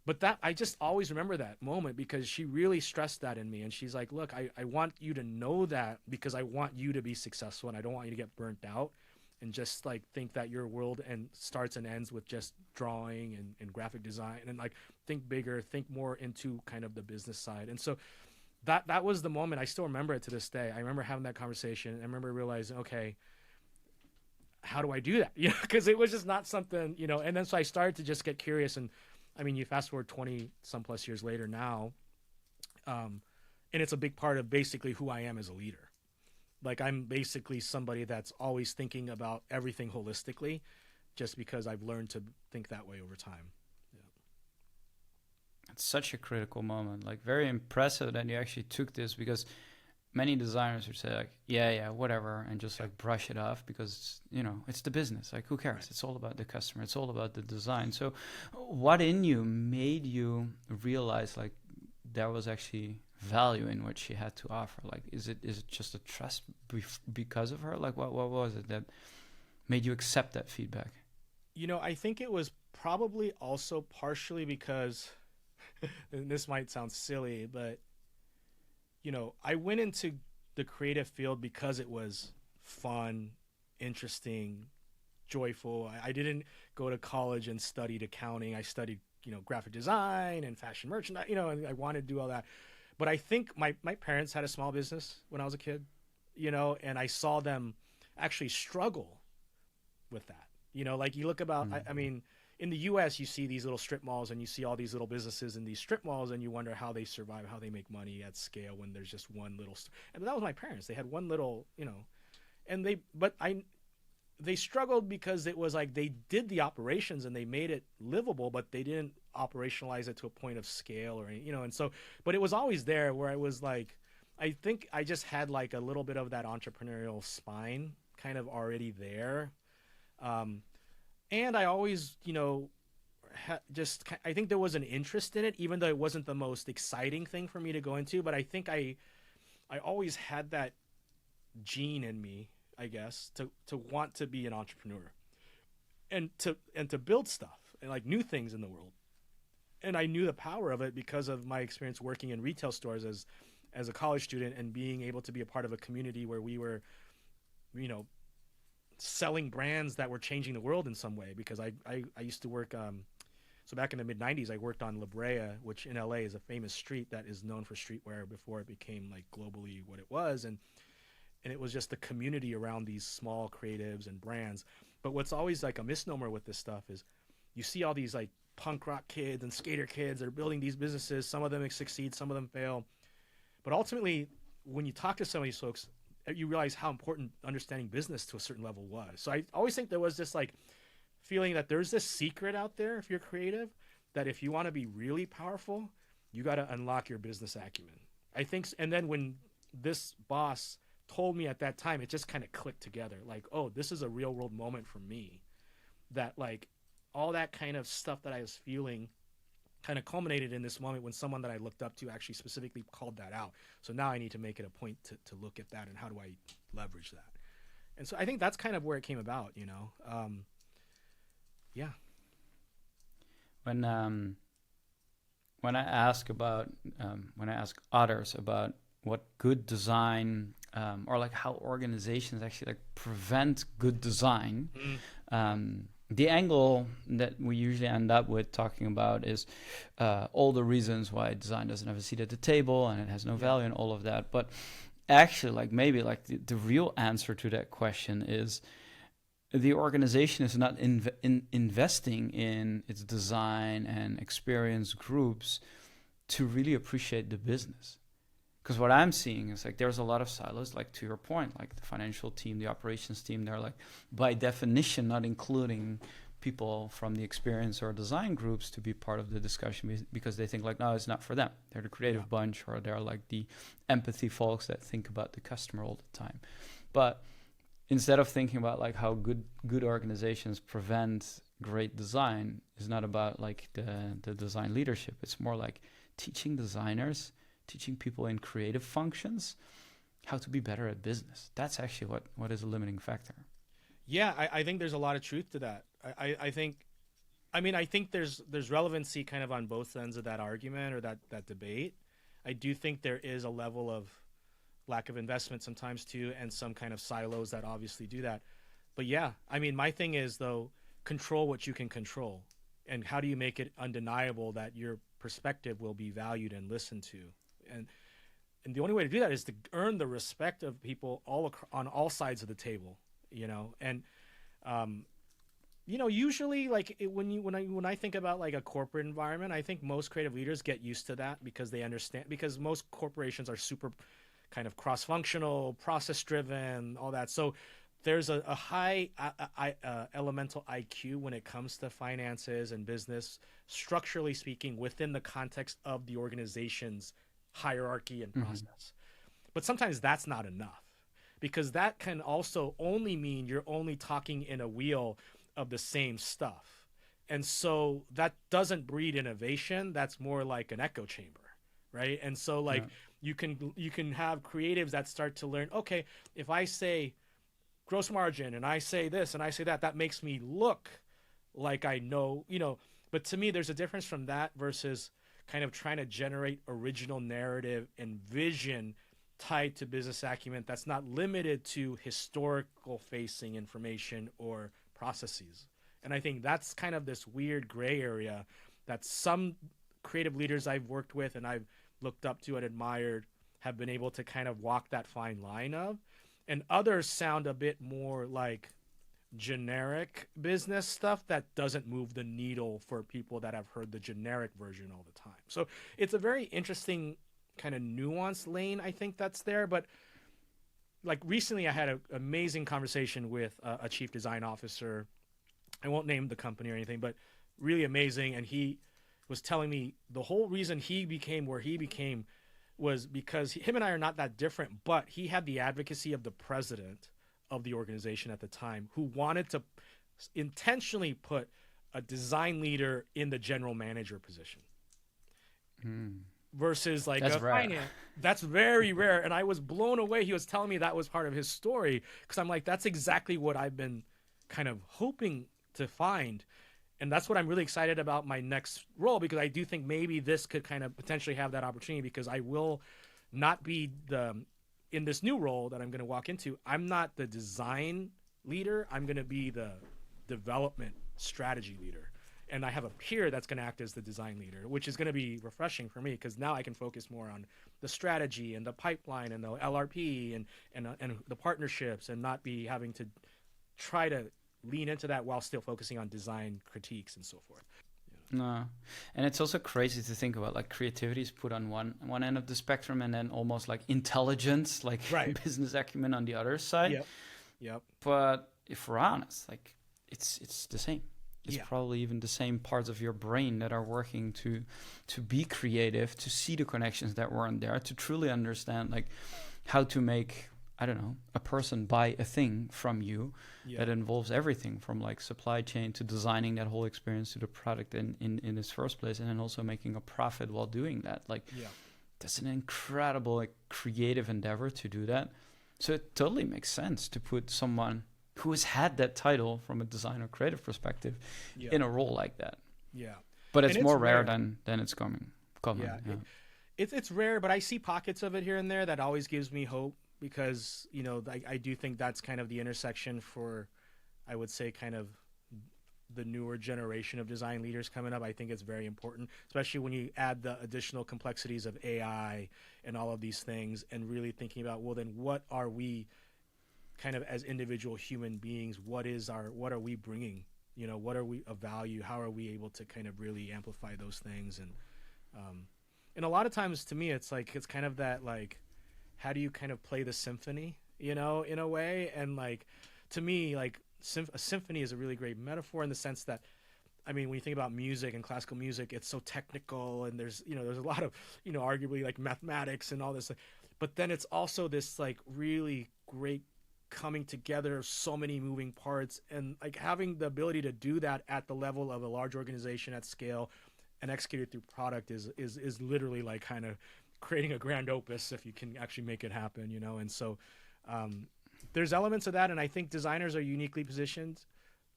But that, I just always remember that moment because she really stressed that in me. And she's like, look, I want you to know that because I want you to be successful and I don't want you to get burnt out and just like think that your world and starts and ends with just drawing and graphic design, and like think bigger, think more into kind of the business side. And so that was the moment. I still remember it to this day. I remember having that conversation. I remember realizing, okay, how do I do that? Because it was just not something, and then so I started to just get curious. And I mean, you fast forward 20 some plus years later now, and it's a big part of basically who I am as a leader. Like I'm basically somebody that's always thinking about everything holistically, just because I've learned to think that way over time. Yeah. It's such a critical moment. Like very impressive that you actually took this, because many designers would say like, yeah, whatever, and just like brush it off because it's the business. Like who cares? Right. It's all about the customer. It's all about the design. So, what in you made you realize like there was actually value in what she had to offer? Like, is it just a trust because of her? Like, what was it that made you accept that feedback? I think it was probably also partially because, and this might sound silly, but I went into the creative field because it was fun, interesting, joyful. I didn't go to college and studied accounting. I studied graphic design and fashion merchandise, and I wanted to do all that. But I think my parents had a small business when I was a kid, and I saw them actually struggle with that. Like you look about, I Mm. mean, in the US, you see these little strip malls and you see all these little businesses in these strip malls and you wonder how they survive, how they make money at scale when there's just one little. And that was my parents. They had one little, and they struggled because it was like they did the operations and they made it livable, but they didn't operationalize it to a point of scale or, and so, but it was always there where I was like, I think I just had like a little bit of that entrepreneurial spine kind of already there. Um, and I always, just I think there was an interest in it, even though it wasn't the most exciting thing for me to go into. But I think I always had that gene in me, I guess, to want to be an entrepreneur and to build stuff and like new things in the world. And I knew the power of it because of my experience working in retail stores as a college student and being able to be a part of a community where we were, you know, selling brands that were changing the world in some way. Because I used to work. So back in the mid '90s, I worked on La Brea, which in LA is a famous street that is known for streetwear before it became like globally what it was, and it was just the community around these small creatives and brands. But what's always like a misnomer with this stuff is you see all these like punk rock kids and skater kids that are building these businesses. Some of them succeed, some of them fail. But ultimately, when you talk to some of these folks, you realize how important understanding business to a certain level was. So I always think there was this like feeling that there's this secret out there if you're creative, that if you want to be really powerful, you got to unlock your business acumen. I think, and then when this boss told me at that time, it just kind of clicked together. Like, oh, this is a real world moment for me. That like all that kind of stuff that I was feeling kind of culminated in this moment when someone that I looked up to actually specifically called that out. So now I need to make it a point to look at that and how do I leverage that. And so I think that's kind of where it came about. Yeah. When um, when I ask about when I ask others about what good design or like how organizations actually like prevent good design, Mm, the angle that we usually end up with talking about is all the reasons why design doesn't have a seat at the table and it has no yeah. value and all of that. But actually, like maybe like the real answer to that question is the organization is not investing in its design and experience groups to really appreciate the business. Because what I'm seeing is like there's a lot of silos, like to your point, like the financial team, the operations team, they're like by definition not including people from the experience or design groups to be part of the discussion because they think like, no, it's not for them. They're the Yeah. creative bunch or they're like the empathy folks that think about the customer all the time. But instead of thinking about like how good organizations prevent great design is not about like the design leadership. It's more like teaching designers, teaching people in creative functions how to be better at business. That's actually what is a limiting factor. Yeah, I think there's a lot of truth to that. I think, I mean, I think there's relevancy kind of on both ends of that argument or that debate. I do think there is a level of lack of investment sometimes too, and some kind of silos that obviously do that. But yeah, I mean, my thing is though, control what you can control, and how do you make it undeniable that your perspective will be valued and listened to, and and the only way to do that is to earn the respect of people on all sides of the table, and um, usually like when I think about like a corporate environment, I think most creative leaders get used to that because they understand, because most corporations are super kind of cross-functional, process-driven, all that. So there's a high elemental IQ when it comes to finances and business, structurally speaking, within the context of the organization's hierarchy and Mm-hmm. process. But sometimes that's not enough, because that can also only mean you're only talking in a wheel of the same stuff. And so that doesn't breed innovation. That's more like an echo chamber, right? And so Yeah. like you can have creatives that start to learn, okay, if I say gross margin and I say this and I say that, that makes me look like I know. But to me, there's a difference from that versus kind of trying to generate original narrative and vision tied to business acumen that's not limited to historical facing information or processes. And I think that's kind of this weird gray area that some creative leaders I've worked with and I've looked up to and admired have been able to kind of walk that fine line of, and others sound a bit more like generic business stuff that doesn't move the needle for people that have heard the generic version all the time. So it's a very interesting kind of nuanced lane, I think, that's there. But like recently I had an amazing conversation with a chief design officer. I won't name the company or anything, but really amazing. And he was telling me the whole reason he became where he became was because him and I are not that different, but he had the advocacy of the president of the organization at the time who wanted to intentionally put a design leader in the general manager position. Versus like That's a rare. finance. That's very rare. And I was blown away. He was telling me that was part of his story because I'm like, that's exactly what I've been kind of hoping to find. And that's what I'm really excited about my next role, because I do think maybe this could kind of potentially have that opportunity, because I will not be in this new role that I'm going to walk into. I'm not the design leader. I'm going to be the development strategy leader. And I have a peer that's going to act as the design leader, which is going to be refreshing for me, because now I can focus more on the strategy and the pipeline and the LRP and the partnerships, and not be having to try to lean into that while still focusing on design critiques and so forth. No, and it's also crazy to think about, like, creativity is put on one end of the spectrum, and then almost like intelligence, like Right. business acumen on the other side. Yep. Yep. But if we're honest, like, it's the same. It's Yeah. probably even the same parts of your brain that are working to be creative, to see the connections that weren't there, to truly understand, like, how to make, I don't know, a person buy a thing from you. Yeah. That involves everything from like supply chain to designing that whole experience to the product in its first place, and then also making a profit while doing that. Like, Yeah. that's an incredible, like, creative endeavor to do that. So it totally makes sense to put someone who has had that title from a design or creative perspective Yeah. in a role like that. Yeah. But And it's it's more rare rare. than it's common. Yeah. It's rare, but I see pockets of it here and there that always gives me hope, because, you know, I do think that's kind of the intersection for, I would say, kind of the newer generation of design leaders coming up. I think it's very important, especially when you add the additional complexities of AI and all of these things, and really thinking about, well, then what are we kind of as individual human beings? What are we bringing? You know, what are we of value? How are we able to kind of really amplify those things? And a lot of times to me, it's like, it's kind of that, like, how do you kind of play the symphony, you know, in a way? And like, to me, like, a symphony is a really great metaphor, in the sense that, I mean, when you think about music and classical music, it's so technical, and there's a lot of, arguably, like, mathematics and all this, but then it's also this, like, really great coming together of so many moving parts, and like having the ability to do that at the level of a large organization at scale and execute it through product is literally like kind of creating a grand opus, if you can actually make it happen, And so there's elements of that, and I think designers are uniquely positioned,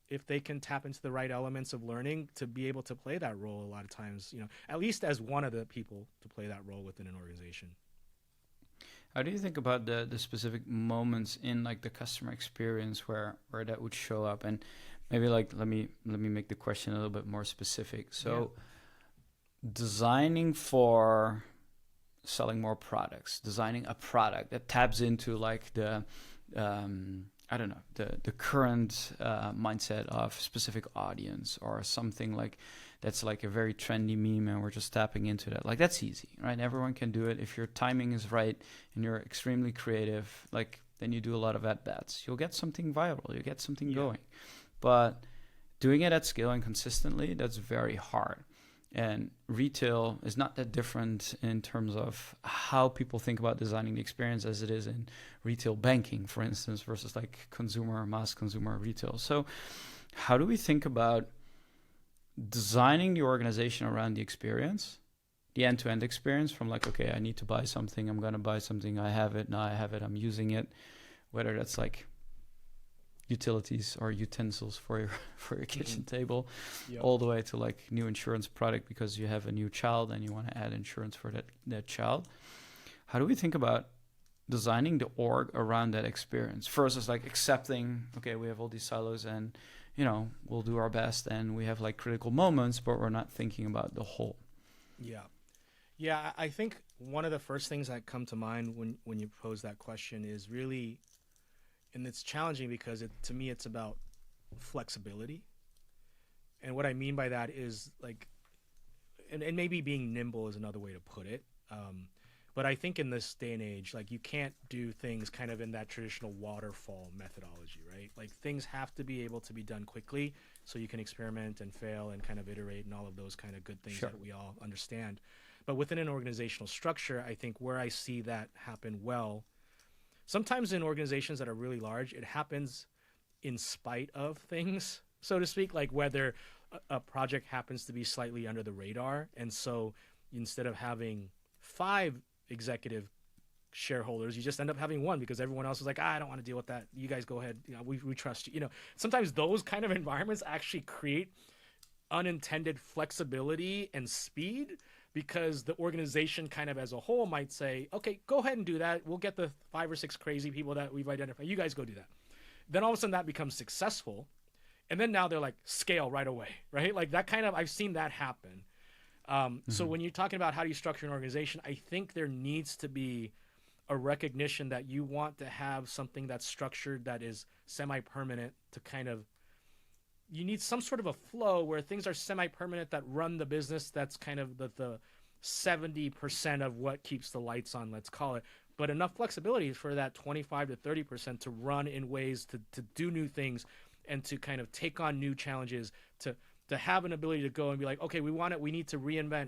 if they can tap into the right elements of learning, to be able to play that role a lot of times, at least as one of the people to play that role within an organization. How do you think about the specific moments in, like, the customer experience where that would show up? And maybe, like, let me make the question a little bit more specific. So, designing for selling more products, designing a product that taps into, like, the I don't know, the current mindset of specific audience, or something like that's like a very trendy meme, and we're just tapping into that. Like, that's easy, right? Everyone can do it. If your timing is right and you're extremely creative, like, then you do a lot of at-bats. You'll get something viral. You get something going. But doing it at scale and consistently, that's very hard. And retail is not that different in terms of how people think about designing the experience as it is in retail banking, for instance, versus like mass consumer retail. So how do we think about designing the organization around the experience, the end-to-end experience, from like, okay, I need to buy something, I'm going to buy something, I have it, now I have it, I'm using it, whether that's like utilities or utensils for your kitchen table, all the way to like new insurance product because you have a new child and you want to add insurance for that child. How do we think about designing the org around that experience versus like accepting, okay, we have all these silos and we'll do our best and we have like critical moments, but we're not thinking about the whole. Yeah. Yeah, I think one of the first things that come to mind when you pose that question is really, and it's challenging because to me it's about flexibility. And what I mean by that is like, and maybe being nimble is another way to put it. But I think in this day and age, like you can't do things kind of in that traditional waterfall methodology, right? Like things have to be able to be done quickly so you can experiment and fail and kind of iterate and all of those kind of good things Sure. that we all understand. But within an organizational structure, I think where I see that happen well, sometimes in organizations that are really large, it happens in spite of things, so to speak, like whether a project happens to be slightly under the radar. And so instead of having five executive shareholders, you just end up having one because everyone else is like, I don't want to deal with that. You guys go ahead. We trust you. Sometimes those kind of environments actually create unintended flexibility and speed because the organization kind of as a whole might say, okay, go ahead and do that. We'll get the 5 or 6 crazy people that we've identified. You guys go do that. Then all of a sudden that becomes successful. And then now they're like scale right away, right? Like that kind of, I've seen that happen. So when you're talking about how do you structure an organization, I think there needs to be a recognition that you want to have something that's structured that is semi-permanent to kind of, you need some sort of a flow where things are semi-permanent that run the business. That's kind of the 70% of what keeps the lights on, let's call it, but enough flexibility for that 25 to 30% to run in ways to do new things and to kind of take on new challenges, to have an ability to go and be like, okay, we need to reinvent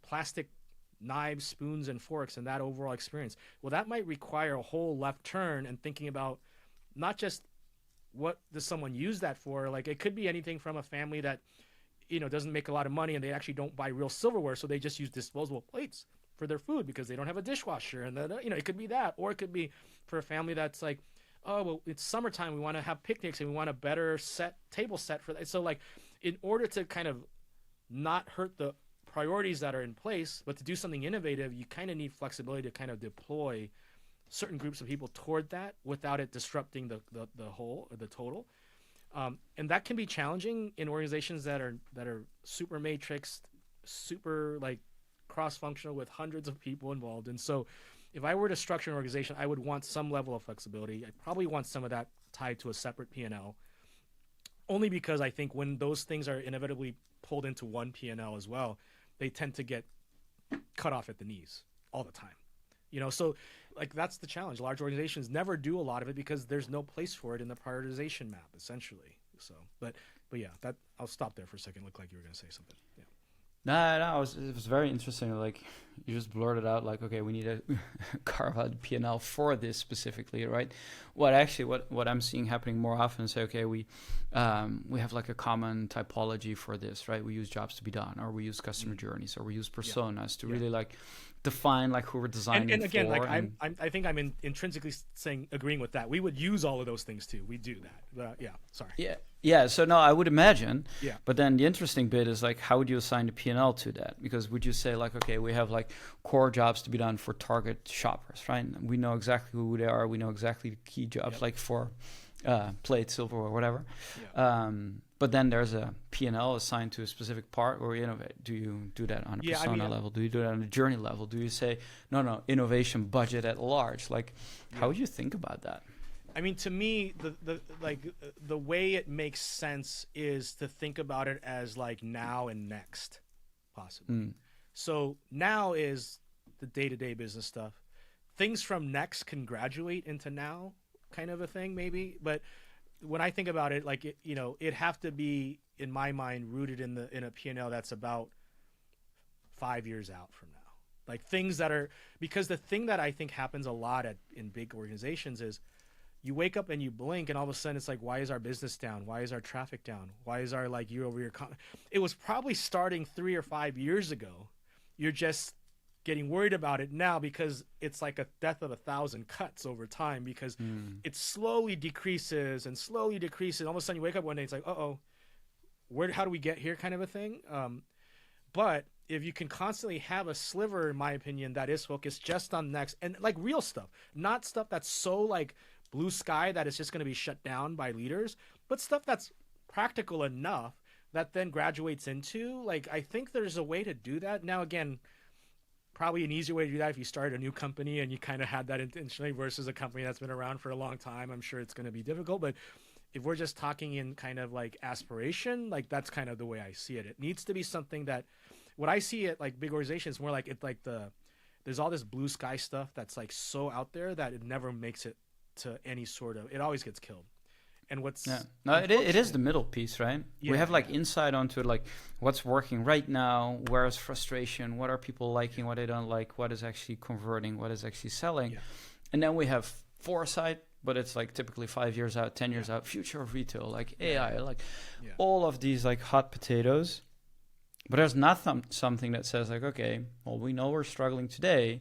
plastic knives, spoons, and forks and that overall experience. Well, that might require a whole left turn and thinking about not just what does someone use that for. Like it could be anything from a family that, doesn't make a lot of money and they actually don't buy real silverware. So they just use disposable plates for their food because they don't have a dishwasher. And it could be that, or it could be for a family that's like, oh, well, it's summertime. We want to have picnics and we want a better table set for that. So like, in order to kind of not hurt the priorities that are in place, but to do something innovative, you kind of need flexibility to kind of deploy certain groups of people toward that without it disrupting the whole or the total. And that can be challenging in organizations that are super matrixed, super like cross-functional with hundreds of people involved. And so if I were to structure an organization, I would want some level of flexibility. I'd probably want some of that tied to a separate P&L, only because I think when those things are inevitably pulled into one P&L as well, they tend to get cut off at the knees all the time. So like that's the challenge. Large organizations never do a lot of it because there's no place for it in the prioritization map, essentially. So, but yeah, that I'll stop there for a second. Looked like you were going to say something. Yeah. No, it was very interesting. Like you just blurted out, like, okay, we need to carve out the P&L for this specifically, right? What I'm seeing happening more often is, okay, we have like a common typology for this, right? We use jobs to be done, or we use customer journeys, or we use personas to really like define like who we're designing and again, for. like I think I'm intrinsically agreeing with that. We would use all of those things too. We do that. Yeah. Sorry. Yeah. So no, I would imagine. Yeah. But then the interesting bit is like, how would you assign the P&L to that? Because would you say like, okay, we have like core jobs to be done for target shoppers, right? We know exactly who they are. We know exactly the key jobs, like for plate, silver, or whatever. Yeah. But then there's a P&L assigned to a specific part or innovate. Do you do that on a persona level? Do you do that on a journey level? Do you say, no, innovation budget at large? Like, how would you think about that? I mean, to me, the way it makes sense is to think about it as like now and next, possibly. So now is the day-to-day business stuff. Things from next can graduate into now, kind of a thing, maybe. But when I think about it, like it'd have to be in my mind rooted in a P&L that's about 5 years out from now. Like things that are, because the thing that I think happens a lot in big organizations is you wake up and you blink and all of a sudden it's like, why is our business down? Why is our traffic down? Why is our like year over year? It was probably starting 3 or 5 years ago. You're just getting worried about it now because it's like a death of 1,000 cuts over time because it slowly decreases and slowly decreases. All of a sudden you wake up one day, it's like, how do we get here kind of a thing? But if you can constantly have a sliver, in my opinion, that is focused just on next and like real stuff, not stuff that's so like blue sky that it's just going to be shut down by leaders, but stuff that's practical enough that then graduates into like I think there's a way to do that. Now again, probably an easier way to do that if you started a new company and you kind of had that intentionally versus a company that's been around for a long time. I'm sure it's going to be difficult, but if we're just talking in kind of like aspiration, like that's kind of the way I see it. It needs to be something that what I see at like big organizations more like it's like there's all this blue sky stuff that's like so out there that it never makes it to any sort of it always gets killed. And Yeah. what's No, it is the unfortunate, middle piece, right? We yeah, have yeah, like insight onto like what's working right now, where is frustration, what are people yeah, liking, what they don't like, what is actually converting, what is actually selling. yeah, And then we have foresight, but it's like typically 5 years out, 10 yeah, years out, future of retail, like yeah, AI, like yeah, all of these like hot potatoes. But there's not something that says like, okay, well, we know we're struggling today,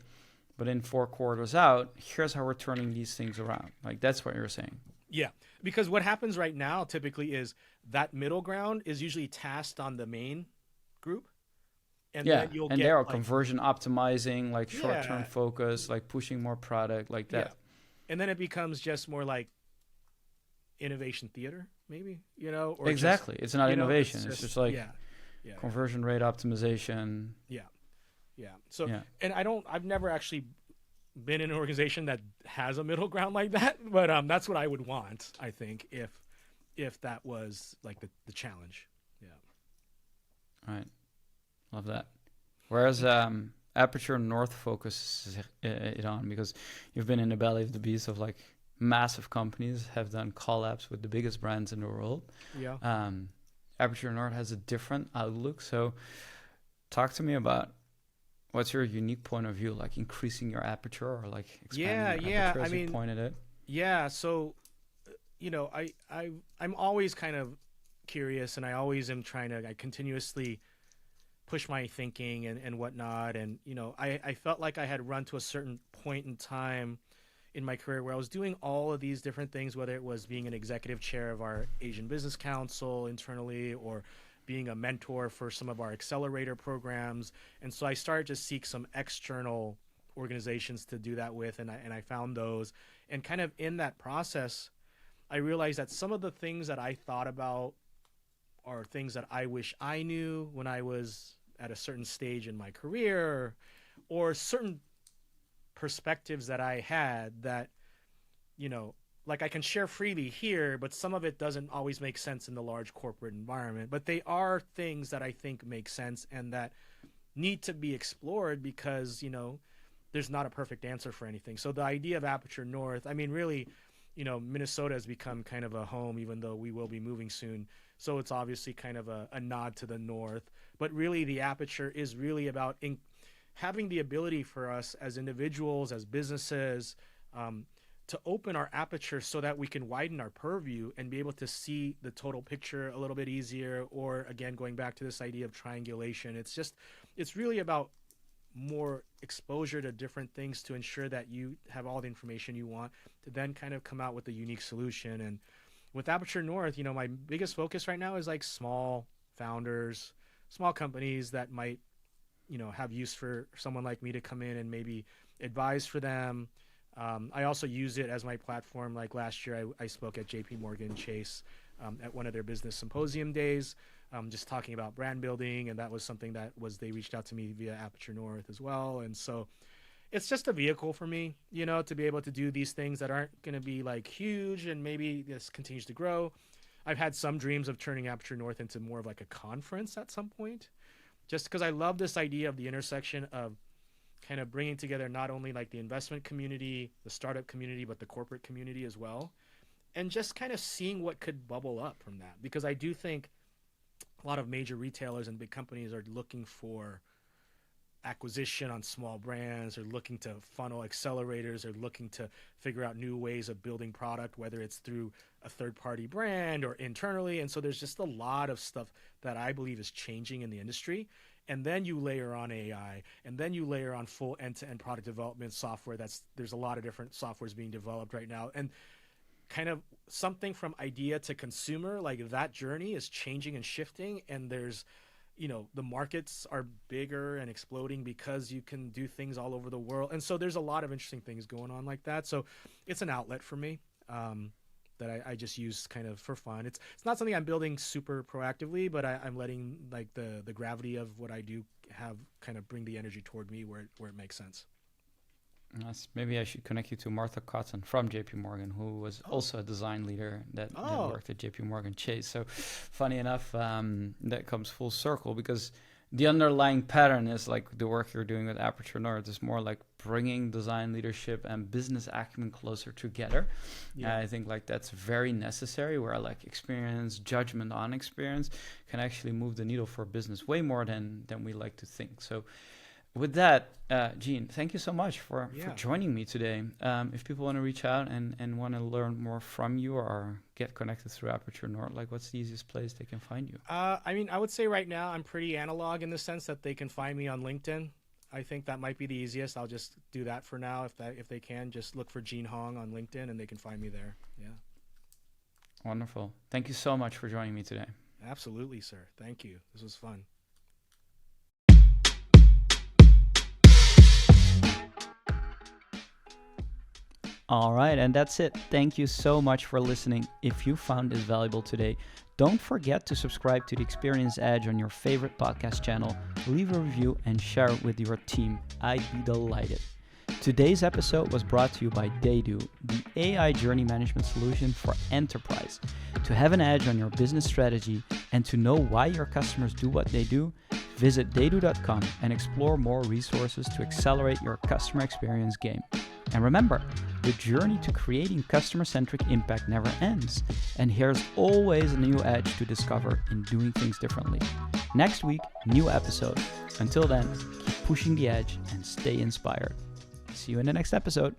but in 4 quarters out, here's how we're turning these things around. Like that's what you're saying. yeah. Because what happens right now typically is that middle ground is usually tasked on the main group, and then Yeah, you'll and they get are like conversion optimizing, like short-term yeah, focus, like pushing more product, like yeah, that. and then it becomes just more like innovation theater, maybe or just Exactly. It's not it's innovation. It's just just like yeah, yeah, yeah, conversion rate optimization. yeah, yeah. So, Yeah. and I've never actually been in an organization that has a middle ground like that, but that's what I would want. I think if that was like the challenge. Yeah. All right. Love that. Whereas Aperture North focuses it on because you've been in the belly of the beast of like massive companies, have done collabs with the biggest brands in the world. Yeah. Um, Aperture North has a different outlook. So talk to me about what's your unique point of view, like increasing your aperture or like expanding Yeah, your yeah. aperture I as you mean, pointed it? yeah. So, I'm always kind of curious, and I always am trying to I continuously push my thinking and whatnot. And I felt like I had run to a certain point in time in my career where I was doing all of these different things, whether it was being an executive chair of our Asian Business Council internally or being a mentor for some of our accelerator programs. And so I started to seek some external organizations to do that with, and I found those. And kind of in that process, I realized that some of the things that I thought about are things that I wish I knew when I was at a certain stage in my career, or certain perspectives that I had that, you know, like I can share freely here, but some of it doesn't always make sense in the large corporate environment. But they are things that I think make sense and that need to be explored because, there's not a perfect answer for anything. So the idea of Aperture North, I mean, really, Minnesota has become kind of a home, even though we will be moving soon. So it's obviously kind of a nod to the North. But really, the Aperture is really about having the ability for us as individuals, as businesses, to open our aperture so that we can widen our purview and be able to see the total picture a little bit easier. Or again, going back to this idea of triangulation, it's really about more exposure to different things to ensure that you have all the information you want to then kind of come out with a unique solution. And with Aperture North, my biggest focus right now is like small founders, small companies that might, have use for someone like me to come in and maybe advise for them. I also use it as my platform. Like last year, I spoke at JP Morgan Chase at one of their business symposium days, just talking about brand building. And that was something they reached out to me via Aperture North as well. And so it's just a vehicle for me, to be able to do these things that aren't going to be like huge and maybe this continues to grow. I've had some dreams of turning Aperture North into more of like a conference at some point, just because I love this idea of the intersection of kind of bringing together not only like the investment community, the startup community, but the corporate community as well. And just kind of seeing what could bubble up from that. Because I do think a lot of major retailers and big companies are looking for acquisition on small brands, or looking to funnel accelerators, or looking to figure out new ways of building product, whether it's through a third party brand or internally. And so there's just a lot of stuff that I believe is changing in the industry. And then you layer on AI, and then you layer on full end-to-end product development software. There's a lot of different softwares being developed right now, and kind of something from idea to consumer, like that journey is changing and shifting. And there's, the markets are bigger and exploding because you can do things all over the world. And so there's a lot of interesting things going on like that. So it's an outlet for me. that I just use kind of for fun. It's not something I'm building super proactively, but I'm letting like the gravity of what I do have kind of bring the energy toward me where it makes sense. Yes, maybe I should connect you to Martha Cotton from JP Morgan, who was also a design leader that worked at JP Morgan Chase. So funny enough, that comes full circle because the underlying pattern is like the work you're doing with Aperture North is more like bringing design leadership and business acumen closer together. Yeah. I think like that's very necessary where like experience, judgment on experience can actually move the needle for business way more than we like to think. So with that, Gene, thank you so much for joining me today. If people want to reach out and want to learn more from you or get connected through Aperture North, like what's the easiest place they can find you? I mean, I would say right now I'm pretty analog in the sense that they can find me on LinkedIn. I think that might be the easiest. I'll just do that for now. If they can, just look for Gene Hong on LinkedIn and they can find me there. Yeah. Wonderful. Thank you so much for joining me today. Absolutely, sir. Thank you. This was fun. All right, and that's it. Thank you so much for listening. If you found this valuable today, don't forget to subscribe to the Experience Edge on your favorite podcast channel, leave a review, and share it with your team. I'd be delighted. Today's episode was brought to you by Daydo, the AI journey management solution for enterprise. To have an edge on your business strategy and to know why your customers do what they do, visit daydo.com and explore more resources to accelerate your customer experience game. And remember, the journey to creating customer-centric impact never ends, and here's always a new edge to discover in doing things differently. Next week, new episode. Until then, keep pushing the edge and stay inspired. See you in the next episode.